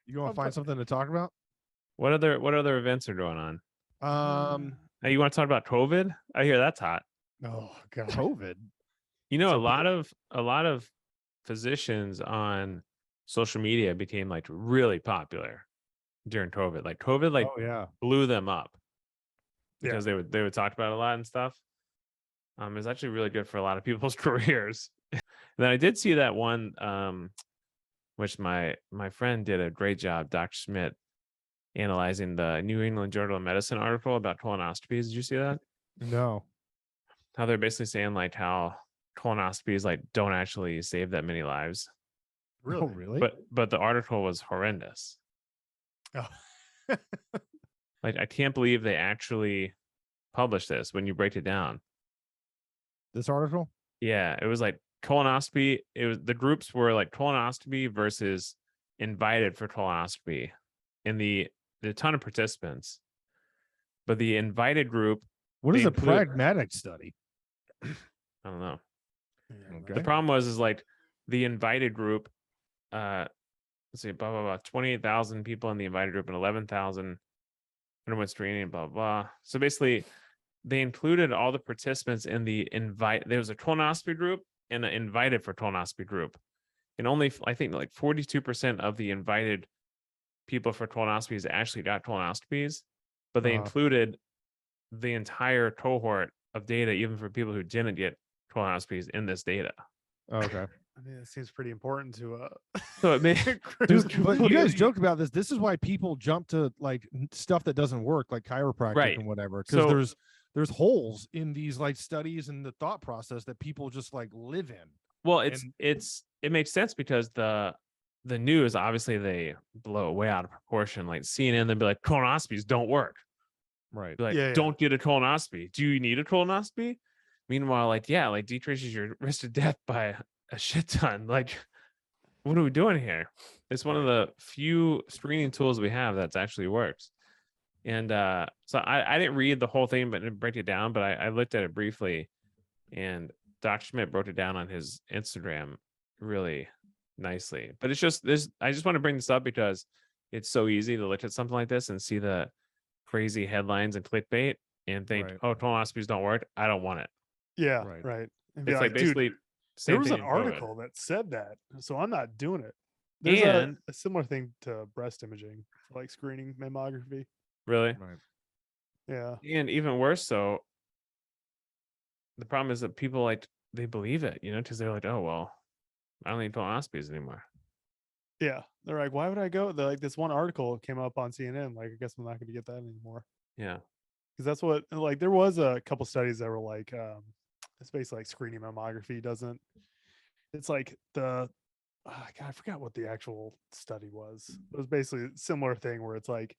You want to find something to talk about? What other events are going on? Um, You want to talk about COVID? I hear that's hot. Oh God. COVID. You know, So a lot of physicians on social media became like really popular during COVID. Like COVID, like Oh yeah. blew them up Yeah. because they would talk about it a lot and stuff. It's actually really good for a lot of people's careers. And then I did see that one, which my friend did a great job, Dr. Schmidt, analyzing the New England Journal of Medicine article about colonoscopies. Did you see that? No. How they're basically saying like how colonoscopies like don't actually save that many lives. Really? Oh, really? But the article was horrendous. Oh. Like I can't believe they actually published this when you break it down. This article? Yeah, it was like colonoscopy. It was the groups were like colonoscopy versus invited for colonoscopy in the ton of participants. But the invited group, What is They a include- pragmatic study? I don't know. Okay. The problem was like the invited group, let's see, blah blah blah, 28,000 people in the invited group and 11,000 underwent screening, blah blah. So basically, they included all the participants in the invite. There was a colonoscopy group and an invited for colonoscopy group, and only I think like 42% of the invited people for colonoscopies actually got colonoscopies, but they Uh-huh. included the entire cohort of data, even for people who didn't get colonoscopies in this data. Okay. I mean, it seems pretty important to So it made Dude, but you guys joke about this. This is why people jump to like stuff that doesn't work, like chiropractic Right. and whatever, because So- there's holes in these like studies and the thought process that people just like live in. well, and- it makes sense because the news, obviously they blow way out of proportion. Like CNN, they'd be like, colonoscopies don't work. Right. Be like, Yeah, yeah. don't get a colonoscopy. Do you need a colonoscopy? Meanwhile, like, yeah, like decreases your risk of death by a shit ton. Like, what are we doing here? It's one of the few screening tools we have that's actually works. And so I didn't read the whole thing, but break it down. But I looked at it briefly, and Dr. Schmidt broke it down on his Instagram really nicely. But it's just this. I just want to bring this up because it's so easy to look at something like this and see the crazy headlines and clickbait and think, Right. oh, colonoscopies don't work. I don't want it. yeah, Right. right. And be It's like "Dude, basically there same was thing an in COVID. article that said that, so I'm not doing it. There's And- a similar thing to breast imaging, like screening mammography. Really. Right. Yeah, And even worse, so the problem is that people like they believe it, because they're like, oh well, I don't need colonoscopies anymore. yeah. They're like, why would I go? They're like, this one article came up on CNN. Like, I guess I'm not going to get that anymore. Yeah. Because that's what, like, there was a couple studies that were like, it's basically like screening mammography doesn't. It's like God, I forgot what the actual study was. It was basically a similar thing where it's like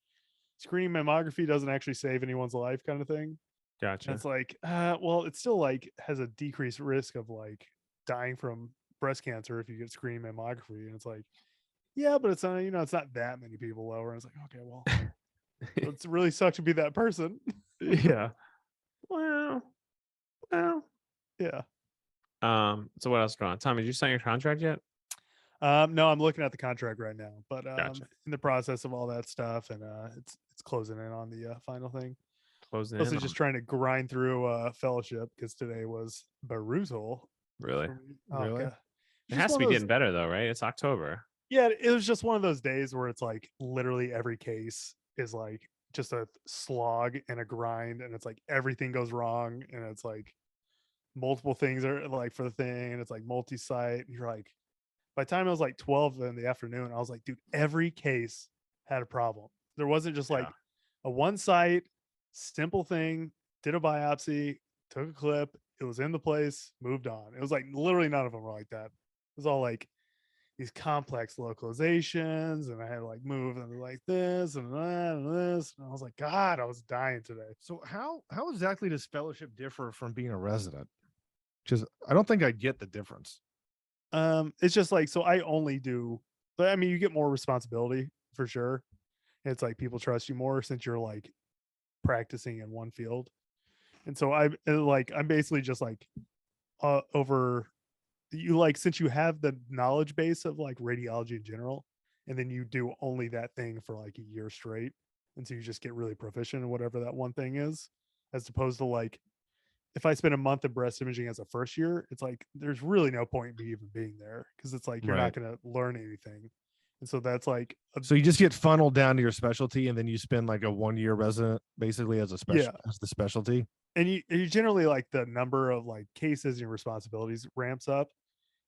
screening mammography doesn't actually save anyone's life, kind of thing. Gotcha. And it's like, well, it still like has a decreased risk of like dying from breast cancer if you get screening mammography. And it's like, yeah, but it's not, it's not that many people lower. And it's like, okay, well, it really sucks to be that person. Yeah. Well. Yeah. So what else is going on? Tom, did you sign your contract yet? No, I'm looking at the contract right now, but Gotcha. in the process of all that stuff, and it's closing in on the final thing. Closing Mostly in. just trying to grind through fellowship because today was brutal. Really? for me. Oh, Really? God. It Just has to one be of those- getting better though, right? It's October. Yeah, it was just one of those days where it's like literally every case is like just a slog and a grind, and it's like everything goes wrong, and it's like multiple things are like for the thing, and it's like multi-site. And you're like, by the time it was like 12 in the afternoon, I was like, dude, every case had a problem. There wasn't just like a one site, simple thing, did a biopsy, took a clip, it was in the place, moved on. It was like literally none of them were like that. It was all like these complex localizations, and I had to like move and like this and that and this. And I was like, God, I was dying today. So how exactly does fellowship differ from being a resident? Because I don't think I get the difference. It's just like, so I only do, but I mean, you get more responsibility for sure. It's like people trust you more since you're like practicing in one field. And so I'm basically just like over you, like, since you have the knowledge base of like radiology in general, and then you do only that thing for like a year straight, and so you just get really proficient in whatever that one thing is, as opposed to like if I spend a month of breast imaging as a first year, it's like there's really no point in me even being there, because it's like you're Right. not going to learn anything. And so that's like So you just get funneled down to your specialty, and then you spend like a 1-year resident basically as a special Yeah. as the specialty. and you generally, like, the number of like cases and responsibilities ramps up.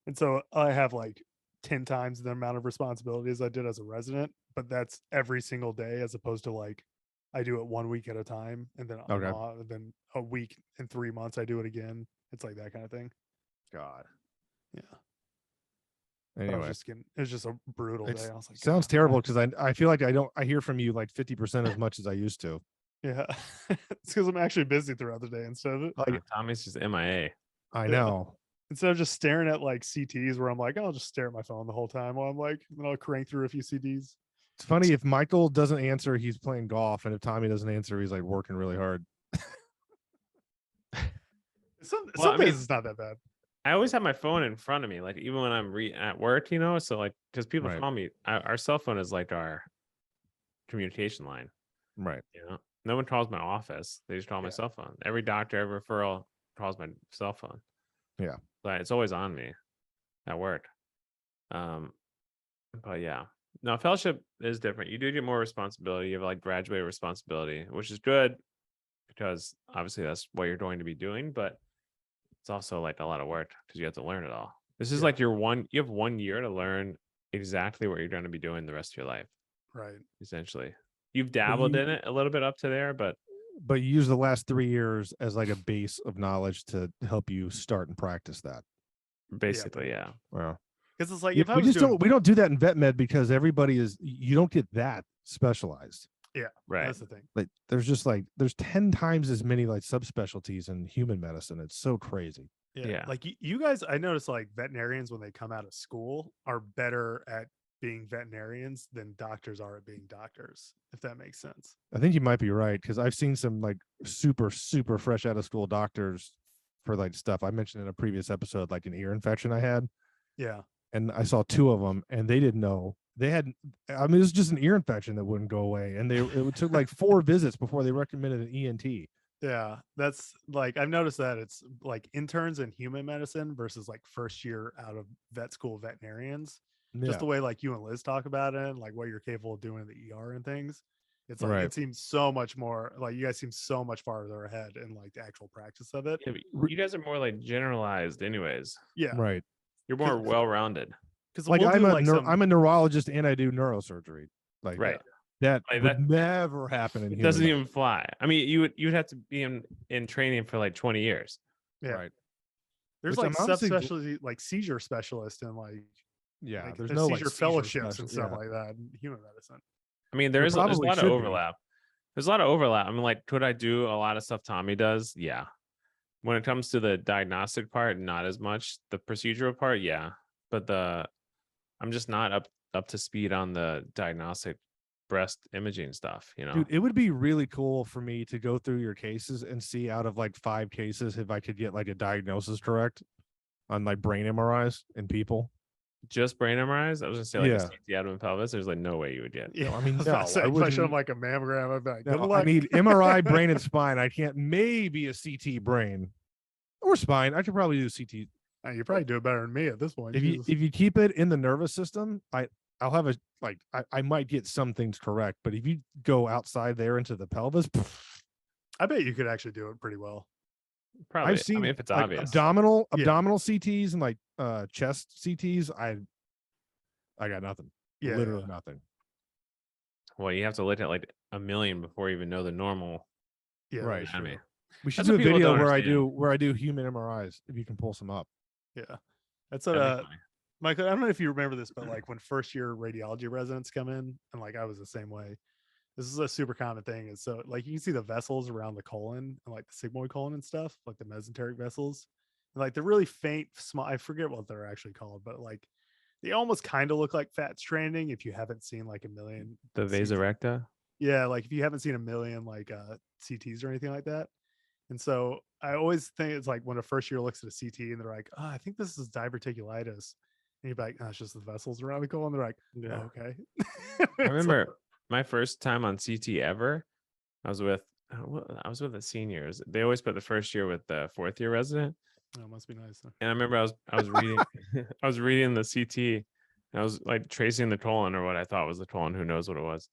And so I have like 10 times the amount of responsibilities I did as a resident, but that's every single day, as opposed to like I do it 1 week at a time, and then I'm Okay. off, and then a week and 3 months I do it again. It's like that kind of thing. God. Yeah. I was Anyway, just getting, it was just a brutal day. I was like, sounds "God, terrible why-" because I feel like I hear from you like 50% as much as I used to. Yeah. It's because I'm actually busy throughout the day instead of it. Like Tommy's just MIA. I Yeah. know. Instead of just staring at like CTs where I'm like, I'll just stare at my phone the whole time while I'm like, then I'll crank through a few CDs. It's funny if Michael doesn't answer, he's playing golf, and if Tommy doesn't answer, he's like working really hard. Some Well, I days mean- it's not that bad. I always have my phone in front of me, like even when I'm at work, you know. So like, because people Right. call me, our cell phone is like our communication line. Right. You know, no one calls my office; they just call my Yeah. cell phone. Every doctor, every referral calls my cell phone. Yeah. But it's always on me at work. But yeah, no, fellowship is different. You do get more responsibility. You have like graduate responsibility, which is good because obviously that's what you're going to be doing. But it's also like a lot of work because you have to learn it all. This is Yeah. like you have 1 year to learn exactly what you're going to be doing the rest of your life, Right. essentially. You've dabbled in it a little bit up to there, but But you use the last 3 years as like a base of knowledge to help you start and practice that. basically, yeah. Well, Because it's like yeah, if I we was just doing, don't we don't do that in vet med because everybody is you don't get that specialized. Right. that's the thing. Like there's 10 times as many like subspecialties in human medicine. It's so crazy. Yeah. Like you guys, I noticed like veterinarians when they come out of school are better at being veterinarians than doctors are at being doctors, if that makes sense. I think you might be right because I've seen some like super fresh out of school doctors for like stuff I mentioned in a previous episode, like an ear infection I had, Yeah. and I saw 2 of them, and they didn't know they had. I mean, it was just an ear infection that wouldn't go away, and it took like 4 visits before they recommended an ENT. Yeah. That's like, I've noticed that it's like interns in human medicine versus like first year out of vet school veterinarians. Yeah, Just the way like you and Liz talk about it, and like what you're capable of doing in the ER and things. It's like Right. it seems so much more like you guys seem so much farther ahead in like the actual practice of it. Yeah, but you guys are more like generalized, anyways. Yeah. right. You're more 'Cause- well-rounded. Because Like we'll I'm do a like some, I'm a neurologist and I do neurosurgery. Like Right. that Like would that- never happen in It human doesn't medicine. even fly. I mean, you'd have to be in training for like 20 years. yeah. Right. There's Which like I'm honestly subspecialty like seizure specialist and like Yeah, like there's the no like seizure seizure fellowships special- and stuff yeah. like that in human medicine. I mean, There there's a lot probably of should be. overlap. There's a lot of overlap. I mean, like, could I do a lot of stuff Tommy does? Yeah. When it comes to the diagnostic part, not as much. The procedural part, yeah. But I'm just not up to speed on the diagnostic breast imaging stuff, you know. Dude, it would be really cool for me to go through your cases and see out of like 5 cases if I could get like a diagnosis correct on like brain MRIs in people. Just brain MRIs. I was gonna say like Yeah. a CT abdomen pelvis. There's like no way you would get. I mean, was about no, to say, I if I showed wouldn't- him like a mammogram, I'd be like, good No, luck. I need MRI, brain, and spine. I can't. Maybe a CT brain or spine. I could probably do CT. You probably do it better than me at this point. If you Jesus. if you keep it in the nervous system, I'll have a like I might get some things correct, but if you go outside there into the pelvis, I bet you could actually do it pretty well. Probably. I've seen I mean, if it's like, obvious. abdominal Yeah. CTs and like chest CTs. I got nothing. Yeah, Literally yeah. nothing. Well, you have to look at like a million before you even know the normal Yeah, Right. that's true. anatomy. We should That's do what a people video don't where I do human MRIs if you can pull some up. Yeah. That's what That'd be funny. Michael, I don't know if you remember this, but like when first year radiology residents come in, and like I was the same way. This is a super common thing. And so like you can see the vessels around the colon and like the sigmoid colon and stuff, like the mesenteric vessels. And like they're really faint, small. I forget what they're actually called, but like they almost kind of look like fat stranding if you haven't seen like a million. The CT. vasorecta. Yeah, like if you haven't seen a million like CTs or anything like that. And so I always think it's like when a first year looks at a CT and they're like, oh, I think this is diverticulitis. And you're like, oh, it's just the vessels around the colon. They're like, Yeah. oh, okay. I It's remember my first time on CT ever. I was with the seniors. They always put the first year with the fourth year resident. oh, must be nice. And I remember I was reading I was reading the CT and I was like tracing the colon, or what I thought was the colon, who knows what it was.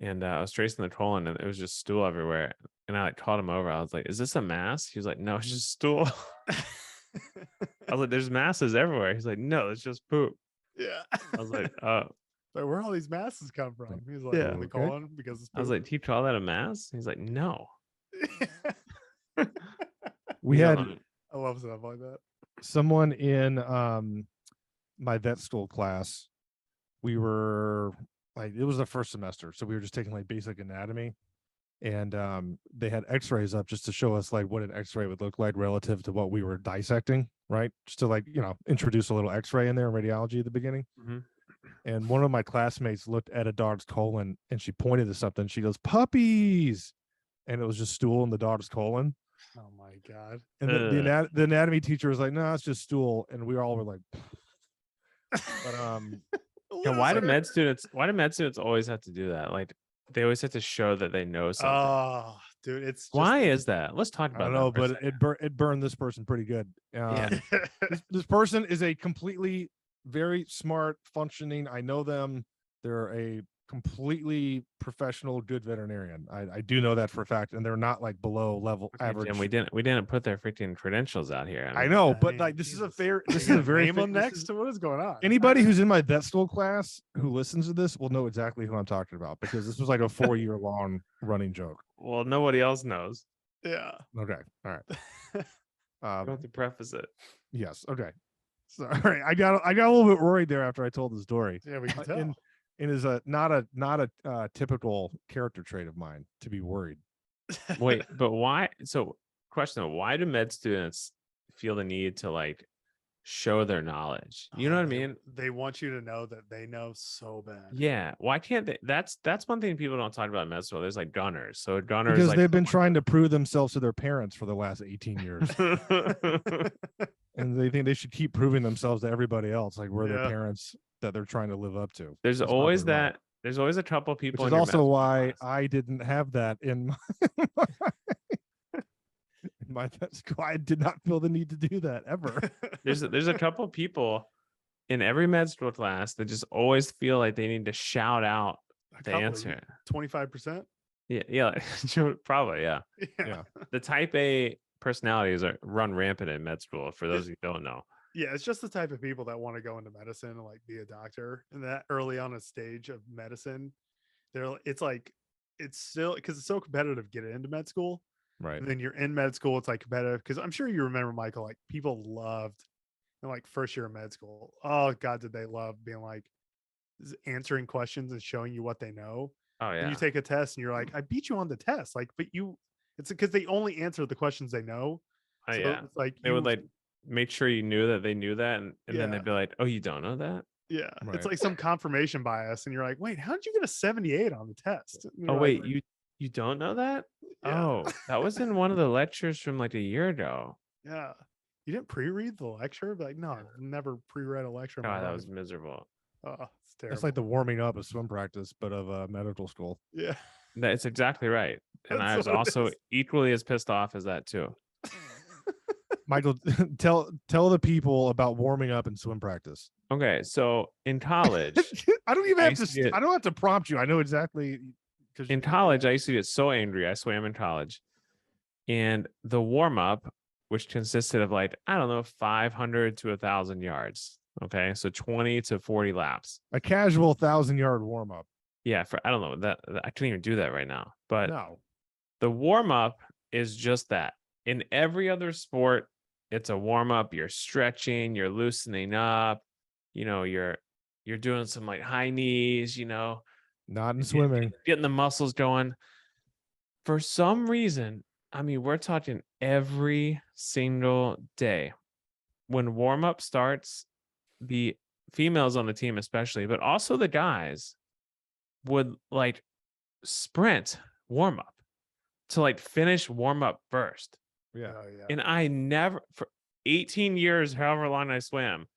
And I was tracing the colon and it was just stool everywhere. And I like called him over. I was like, is this a mass? He was like, no, it's just stool. I was like, there's masses everywhere. He's like, no, it's just poop. Yeah. I was like, oh. Like, where all these masses come from? He's like, Yeah. the Okay. colon because it's I was poop. like, do you call that a mass? He's like, no. We You had know, I love stuff like that. someone in my vet school class. We were like, it was the first semester, so we were just taking like basic anatomy, and they had x-rays up just to show us like what an x-ray would look like relative to what we were dissecting, right? Just to like, introduce a little x-ray in there in radiology at the beginning. Mhm. And one of my classmates looked at a dog's colon and she pointed to something. She goes, puppies. And it was just stool in the dog's colon. Oh my God. And the anatomy teacher was like, no, it's just stool. And we all were like, but And why do med students always have to do that? Like they always have to show that they know something. Oh, dude, it's just Why is that? Let's talk I about don't that know, for a but second. it burned this person pretty good. Yeah. This person is a completely very smart, functioning. I know them. They're a completely professional, good veterinarian. I do know that for a fact, and they're not like below level Okay, average. Jim, we didn't put their freaking credentials out here. I mean, know, but Dang, like this is a Jesus. fair. This is You a gonna very name fa- them this next. is- What is going on? Anybody who's in my vet school class who listens to this will know exactly who I'm talking about, because this was like a 4-year long running joke. well, nobody else knows. Yeah. Okay, all right. You don't have to preface it. Yes. Okay. Sorry, I got a little bit worried there after I told the story. Yeah, we can tell. And it is not a typical character trait of mine to be worried. Wait, but why? So, question: why do med students feel the need to like show their knowledge? You know what I mean? They want you to know that they know so bad. Yeah. Why can't they? That's one thing people don't talk about in med school. There's like gunners. So gunners Because like they've been trying to prove themselves to their parents for the last 18 years. to. And they think they should keep proving themselves to everybody else, like we're Yeah. their parents that they're trying to live up to. There's That's always probably wrong. that. There's always a couple Which people. is in your also med why class. I didn't have that in my vet school. I did not feel the need to do that ever. There's a couple people in every med school class that just always feel like they need to shout out the answer. 25%. Yeah, probably, yeah. Yeah. The type A personalities run rampant in med school. For those who don't know, Yeah, it's just the type of people that want to go into medicine and like be a doctor. And that early on a stage of medicine, it's still because it's so competitive to get into med school. Right. And then you're in med school, it's like competitive. Because I'm sure you remember, Michael, like people loved in like first year of med school. Oh God, did they love being like answering questions and showing you what they know. oh And yeah, you take a test and you're like, I beat you on the test. Like, but it's because they only answer the questions they know. oh So yeah. it's like They would like make sure you knew that they knew that, and then Yeah. they'd be like, "Oh, you don't know that? yeah, Right. it's like some confirmation bias, and you're like, wait, how did you get a 78 on the test? And Oh you're wait, like, you don't know that? Yeah. Oh, that was in one of the lectures from like a year ago. yeah, you didn't pre-read the lecture? Like, no, I've never pre-read a lecture. in my God, that life. was miserable. Oh, it's terrible. It's like the warming up of swim practice, but of medical school. yeah, That's exactly right. And I That's was what it also is. equally as pissed off as that too. Michael, tell the people about warming up in swim practice. Okay, so in college, I don't even I have used to. to get- I don't have to prompt you. I know exactly. Because in college, I used to get so angry. I swam in college, and the warm up, which consisted of like, I don't know, 500 to 1,000 yards. Okay, so 20 to 40 laps. a casual 1,000-yard warm up. Yeah, I don't know that I couldn't even do that right now. But No, the warm up is just that. In every other sport, it's a warm up. You're stretching, you're loosening up. You know, you're doing some like high knees. You know, not in swimming. getting the muscles going. For some reason, I mean, we're talking every single day. When warm up starts, the females on the team, especially, but also the guys, would like sprint warm up to like finish warm up first. Yeah. Oh, yeah. And I never, for 18 years, however long I swam,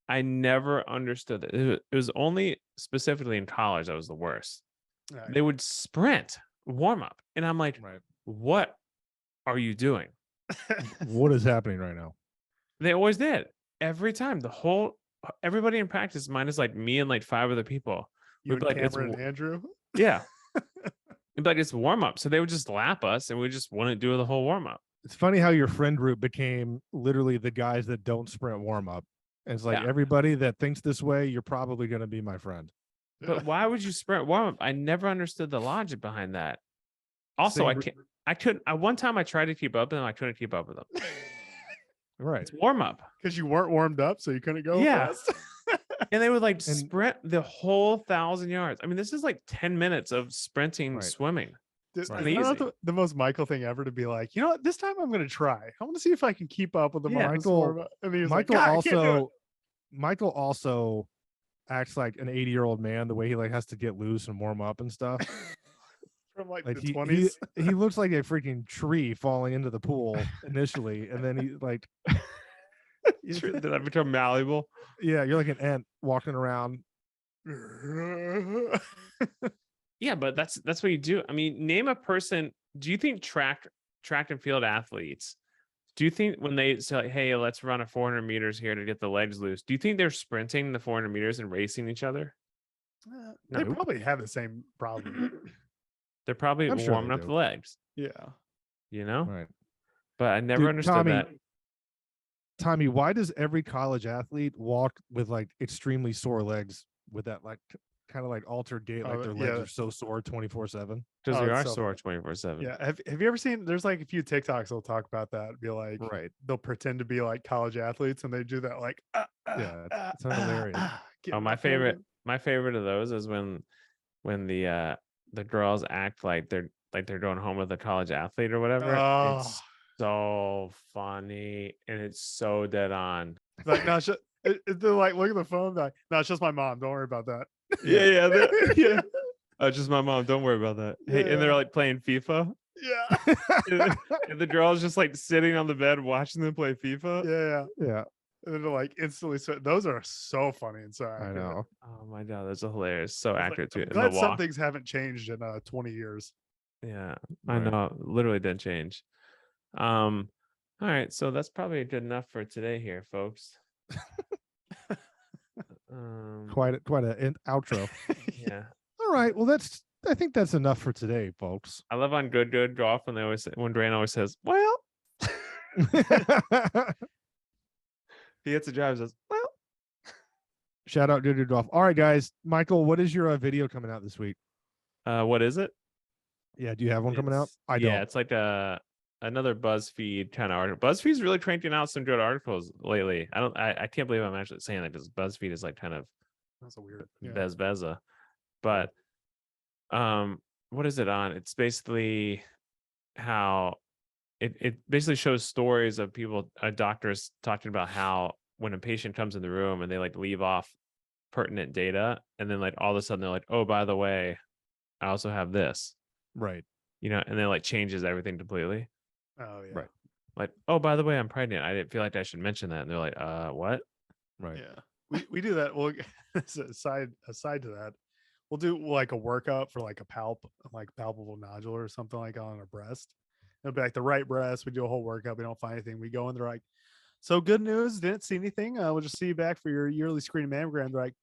I never understood it. It was only specifically in college that was the worst. Yeah, They would sprint warm up. And I'm like, Right. what are you doing? What is happening right now? They always did. Every time. Everybody in practice, minus like me and like 5 other people. You would be and like, it's Cameron and Andrew. yeah. It'd be like, it's warm up. So they would just lap us and we just wouldn't do the whole warm up. It's funny how your friend group became literally the guys that don't sprint warm up. And it's like Yeah. everybody that thinks this way, you're probably going to be my friend. But why would you sprint warm up? I never understood the logic behind that. Also, one time I tried to keep up and I couldn't keep up with them. Right. It's warm up. Because you weren't warmed up, so you couldn't go Yeah. fast. And they would like sprint the whole 1,000 yards. I mean, this is like 10 minutes of sprinting, Right. swimming. Dude, Right. isn't that Easy. the most Michael thing ever to be like, you know what, this time I'm going to try. I want to see if I can keep up with the Yeah, Michael. And he was Michael like, "God, I can't do it." Michael also acts like an 80-year-old man, the way he like has to get loose and warm up and stuff. From like Like the he 20s. he looks like a freaking tree falling into the pool initially, and then he like Did I become malleable? yeah, you're like an ant walking around. Yeah, but that's what you do. I mean, name a person. Do you think track and field athletes, do you think when they say, like, hey, let's run a 400 meters here to get the legs loose, do you think they're sprinting the 400 meters and racing each other? They No. probably have the same problem. They're probably I'm sure warming they up do. the legs, Yeah. you know? Right. But I never Dude, understood that. Tommy, why does every college athlete walk with like extremely sore legs with that like kind of like altered gait, like their legs yeah. are so sore 24/7? Because Oh, they it's are so sore funny. 24/7. Yeah. Have you ever seen, there's like a few TikToks that'll talk about that. Be like, Right. they'll pretend to be like college athletes and they do that like, Yeah, it's hilarious. Oh, my favorite of those is when the girls act like they're going home with a college athlete or whatever. Oh. It's so funny and it's so dead on. Like, no, they're like, look at the phone. Like, no, it's just my mom. Don't worry about that. Yeah. Oh, just my mom. Don't worry about that. Hey, and they're Yeah. like playing FIFA. Yeah. And the girl's just like sitting on the bed watching them play FIFA. Yeah. Yeah, And then they're like instantly. Those are so funny and so I accurate. know. Oh my god, that's hilarious. So It's like, accurate too. I'm And the glad some walk. things haven't changed in 20 years. Yeah, I Right. know. Literally didn't change. All right, so that's probably good enough for today here, folks. Quite an outro. Yeah. All right. Well, I think that's enough for today, folks. I love on good golf when when Dwayne always says, well, he hits a drive and says, well. Shout out Good Golf. All right, guys. Michael, what is your video coming out this week? What is it? Yeah, do you have one coming out? It's- I yeah, don't. it's like another BuzzFeed kind of article. BuzzFeed's really cranking out some good articles lately. I can't believe I'm actually saying that because BuzzFeed is like kind of That's a weird. Yeah. Bezbeza. But what is it on? It's basically how it basically shows stories of people, doctors talking about how when a patient comes in the room and they like leave off pertinent data, and then like all of a sudden they're like, oh, by the way, I also have this, Right. you know, and then like changes everything completely. Oh yeah. Right. Like, oh, by the way, I'm pregnant. I didn't feel like I should mention that. And they're like, what? Right. Yeah. We do that. Well, aside to that, we'll do like a workup for like a palpable nodule or something like on our breast. It'll be like the right breast. We do a whole workup. We don't find anything. We go in there like, so good news. Didn't see anything. We'll just see you back for your yearly screening mammogram. They're like,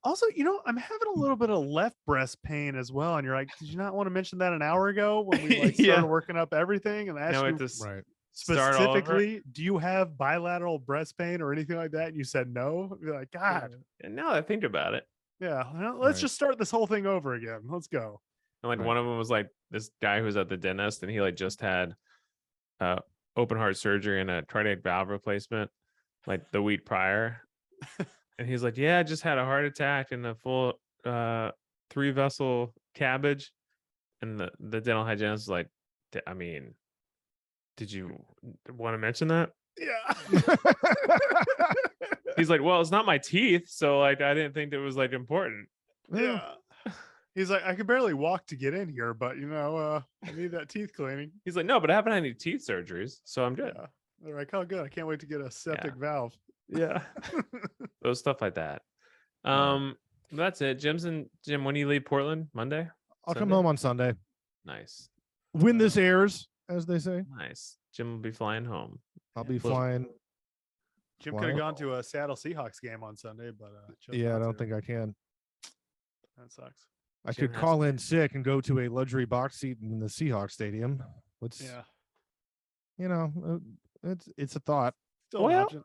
also, you know, I'm having a little bit of left breast pain as well. And you're like, did you not want to mention that an hour ago when we like Yeah. started working up everything? And asked Now you it's just Right. start all over? specifically, do you have bilateral breast pain or anything like that? And you said no. You're like, God, And now that I think about it, yeah. Well, let's Right. just start this whole thing over again. Let's go. and like Right. one of them was like this guy who was at the dentist and he like just had open heart surgery and a cardiac valve replacement like the week prior. And he's like, yeah, I just had a heart attack and a full 3-vessel cabbage. And the dental hygienist was like, I mean, did you want to mention that? Yeah. He's like, well, it's not my teeth, so like I didn't think it was like important. Yeah. He's like, I could barely walk to get in here, but I need that teeth cleaning. He's like, no, but I haven't had any teeth surgeries, so I'm good. Yeah. They're like, oh, good. I can't wait to get a septic valve. Yeah. Those stuff like that. That's it. Jim, when do you leave Portland? Monday? I'll come Sunday? home on Sunday. Nice. When this airs, as they say, Nice. Jim will be flying home. I'll be Well, flying. Jim could have gone to a Seattle Seahawks game on Sunday, but chose Yeah, I not don't to. think I can. That sucks. I Jim could has call to. in sick and go to a luxury box seat in the Seahawks stadium. Yeah. It's a thought. Still an Well, option.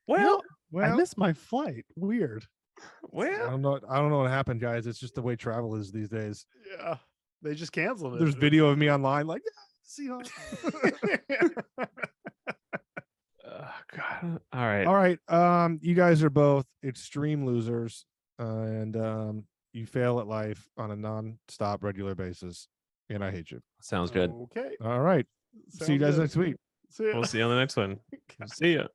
Well, I missed my flight. Weird. I well, don't know what happened, guys. It's just the way travel is these days. Yeah. They just canceled it. There's video of me online, like Seahawks. God. All right. All right. You guys are both extreme losers, and you fail at life on a non-stop regular basis, and I hate you. Sounds good. Okay. All right. See you Sounds guys good. next week. See ya. We'll see you on the next one. See ya.